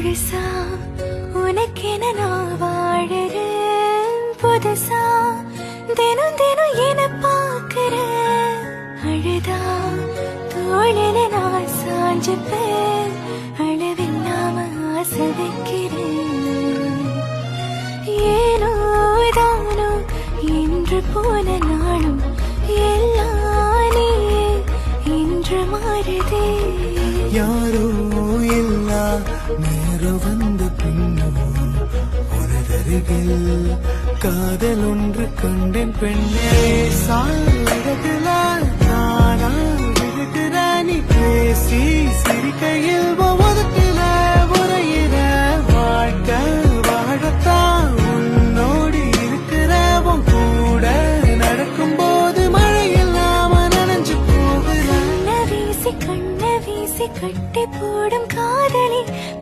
முழுசா உனக்கென நான் வாழறேன். புதுசா தினம் தினம் என பாக்குறேன். அழுதா தோழில நான் சாஞ்சுப்பேன். அளவில்லாம ஆசை வைக்கிறேன். ஏனோ தானோ இன்று போன நாளும் எல்லாம் நீயே இன்று மாறுதே. யாரோ இல்லா நேரம் வந்த பின்னும் உனதருகில் காதல் ஒன்று கண்டேன் பெண்ணே. சாயத்துல நானா விழுகிற நீ பேசி சிரிக்கையில் ஒதுக்கில உரையிற வாழ்க்கை வாழத்தான் உன்னோடு இருக்கிறவன் கூட நடக்கும் போது மழை இல்லாம நனைஞ்சு போகிற. கண்ண வீசி கட்டி போடும்